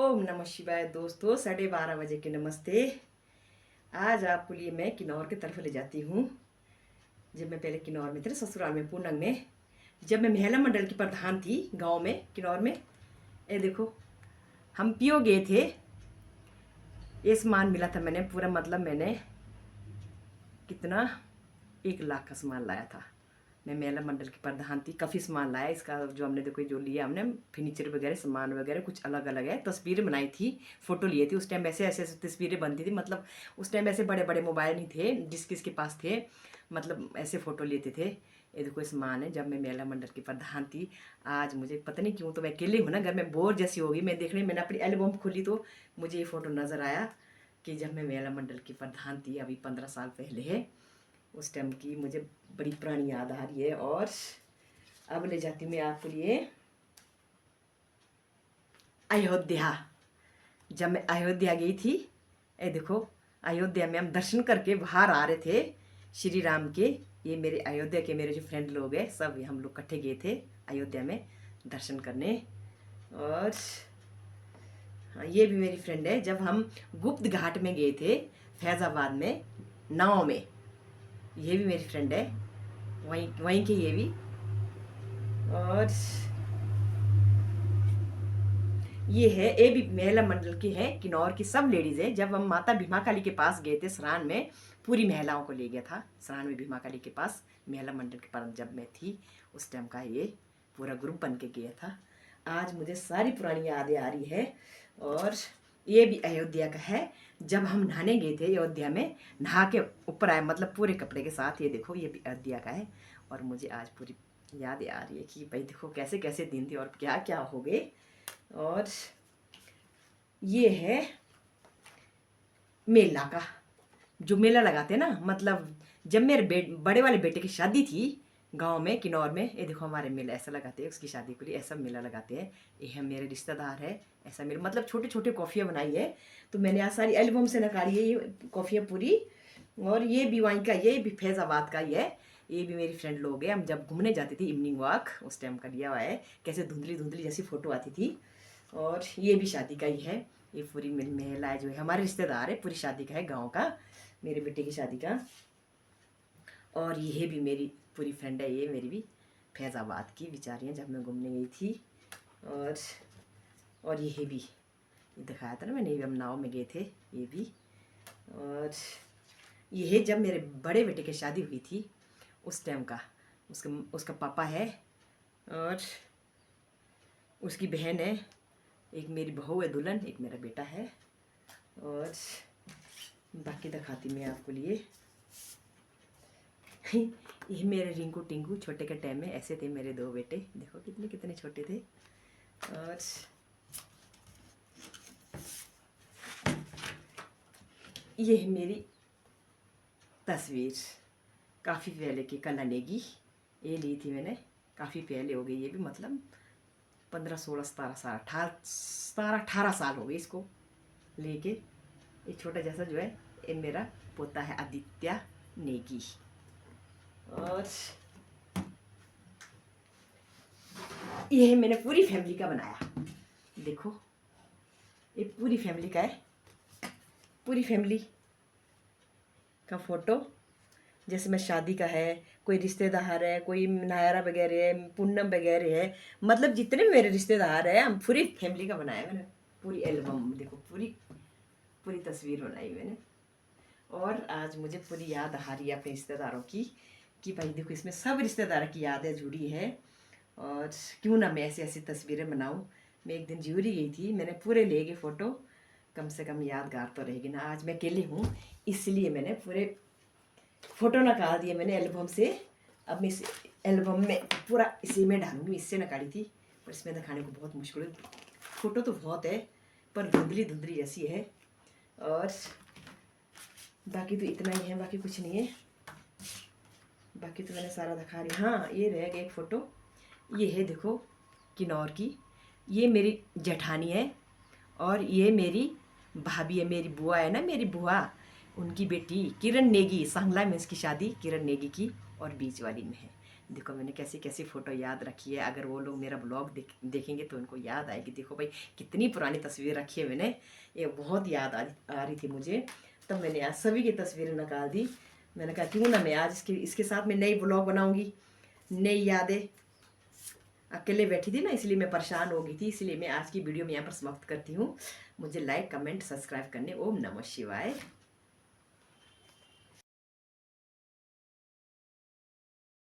ओम नमः शिवाय दोस्तों, 12:30 बजे के नमस्ते। आज आपको लिए मैं किन्नौर की तरफ ले जाती हूँ। जब मैं पहले किन्नौर में थी, ससुराल में पूनम में, जब मैं महिला मंडल की प्रधान थी गांव में किन्नौर में। ये देखो, हम पियो गए थे। ये सामान मिला था मैंने पूरा, मतलब मैंने कितना 1 लाख का सामान लाया था। मैं महिला मंडल की प्रधान थी, काफ़ी सामान लाया इसका। जो हमने देखो, जो लिया हमने फर्नीचर वगैरह, सामान वगैरह कुछ अलग अलग है। तस्वीरें बनाई थी, फोटो लिए थे। उस टाइम ऐसे ऐसे तस्वीरें बनती थी, मतलब उस टाइम ऐसे बड़े बड़े मोबाइल नहीं थे जिस किसके पास थे, मतलब ऐसे फ़ोटो लेते थे। ये देखो सामान है, जब मैं महिला मंडल की प्रधान थी। आज मुझे पता नहीं क्यों, तो मैं अकेले हूँ ना घर में, बोर जैसी होगी। मैंने अपनी एल्बम खोली तो मुझे ये फ़ोटो नज़र आया कि जब मैं महिला मंडल की प्रधान थी, अभी 15 साल पहले है। उस टाइम की मुझे बड़ी पुरानी याद आ रही है। और अब ले जाती हूँ मैं आपके लिए अयोध्या। जब मैं अयोध्या गई थी, ये देखो, अयोध्या में हम दर्शन करके बाहर आ रहे थे श्री राम के। ये मेरे अयोध्या के मेरे जो फ्रेंड लोग हैं, सब हम लोग इकट्ठे गए थे अयोध्या में दर्शन करने। और हाँ, ये भी मेरी फ्रेंड है। जब हम गुप्त घाट में गए थे फैज़ाबाद में नाव में, ये भी मेरी फ्रेंड है, वहीं वहीं के ये भी। और ये है, ये भी महिला मंडल की है, किन्नौर की सब लेडीज़ है। जब हम माता भीमा काली के पास गए थे सरान में, पूरी महिलाओं को ले गया था सरान में भीमा काली के पास। महिला मंडल के पास जब मैं थी उस टाइम का ये पूरा ग्रुप बन के गया था। आज मुझे सारी पुरानी यादें आ रही है। और ये भी अयोध्या का है। जब हम नहाने गए थे अयोध्या में, नहा के ऊपर आए, मतलब पूरे कपड़े के साथ। ये देखो, ये भी अयोध्या का है। और मुझे आज पूरी यादें आ रही है कि भाई देखो कैसे कैसे दिन थे और क्या क्या हो गए। और ये है मेला का, जो मेला लगाते हैं ना, मतलब जब मेरे बड़े वाले बेटे की शादी थी गांव में किन्नौर में, ये देखो हमारे मेला ऐसा लगाते हैं उसकी शादी के लिए, ऐसा मेला लगाते हैं। ये है मेरे रिश्तेदार है, ऐसा मेरे मतलब छोटे छोटे कॉफ़ियाँ बनाई है। तो मैंने आज सारी एल्बम से निकाली है ये कॉफ़ियाँ पूरी। और ये भी वहीं का, ये भी फैज़ाबाद का ही है। ये भी मेरी फ्रेंड लोग हैं। हम जब घूमने जाते थे इवनिंग वॉक, उस टाइम का लिया हुआ है। कैसे धुंधली धुंधली जैसी फ़ोटो आती थी। और ये भी शादी का ही है। ये पूरी मेरी महिला जो है, हमारे रिश्तेदार है, पूरी शादी का है गांव का, मेरे बेटे की शादी का। और ये भी मेरी पूरी फ्रेंड है, ये मेरी भी फैज़ाबाद की बेचारियाँ, जब मैं घूमने गई थी। और ये भी, ये दिखाया था ना मैंने, हम नाव में गए थे, ये भी। और ये है जब मेरे बड़े बेटे की शादी हुई थी उस टाइम का, उसका उसका पापा है और उसकी बहन है, एक मेरी बहू है दुल्हन, एक मेरा बेटा है। और बाकी दिखाती मैं आपको लिए। ये मेरे रिंकू टिंकू छोटे के टाइम में ऐसे थे मेरे 2 बेटे, देखो कितने कितने छोटे थे। और ये है मेरी तस्वीर, काफ़ी पहले की कलानेगी। ये ली थी मैंने, काफ़ी पहले हो गई ये भी, मतलब 15 16 17 साल 18 साल हो गए इसको लेके। ये छोटा जैसा जो है, ये मेरा पोता है आदित्य नेगी। और ये है मैंने पूरी फैमिली का बनाया, देखो ये पूरी फैमिली का है, पूरी फैमिली का फोटो। जैसे मैं शादी का है, कोई रिश्तेदार है, कोई नायरा वगैरह है, पूनम वगैरह है, मतलब जितने भी मेरे रिश्तेदार हैं, हम पूरी फैमिली का बनाया मैंने। पूरी एल्बम देखो, पूरी पूरी तस्वीर बनाई मैंने। और आज मुझे पूरी याद आ रही है अपने रिश्तेदारों की, कि भाई देखो इसमें सब रिश्तेदारों की यादें जुड़ी है। और क्यों ना मैं ऐसी ऐसी तस्वीरें बनाऊं। मैं एक दिन ज्यूरी गई थी, मैंने पूरे ले गए फ़ोटो, कम से कम यादगार तो रहेगी ना। आज मैं अकेली हूँ, इसलिए मैंने पूरे फ़ोटो निकाल दिए मैंने एल्बम से। अब मैं इस एल्बम में पूरा इसी में डालूंगी, इससे निकाली थी, पर इसमें दिखाने को बहुत मुश्किल है। फ़ोटो तो बहुत है पर धुंधली धुंधली जैसी है। और बाकी तो इतना ही है, बाकी कुछ नहीं है। बाकी तो मैंने सारा दिखा रही। हाँ, ये रह गया एक फ़ोटो, ये है देखो किन्नौर की, ये मेरी जेठानी है। और ये मेरी भाभी है, मेरी बुआ है ना, मेरी बुआ, उनकी बेटी किरण नेगी, सांगला में इसकी शादी किरण नेगी की, और बीच वाली में है। देखो मैंने कैसी कैसी फ़ोटो याद रखी है। अगर वो लोग मेरा ब्लॉग देखेंगे तो उनको याद आएगी। देखो भाई कितनी पुरानी तस्वीर रखी है मैंने, ये बहुत याद आ रही थी मुझे, तब मैंने आज सभी की तस्वीरें निकाल दी। मैंने कहा क्यों ना मैं आज इसके साथ में नई ब्लॉग बनाऊंगी, नई यादें। अकेले बैठी थी ना, इसलिए मैं परेशान हो गई थी, इसलिए मैं आज की वीडियो में यहाँ पर समाप्त करती हूँ। मुझे लाइक कमेंट सब्सक्राइब करने। ओम नमः शिवाय।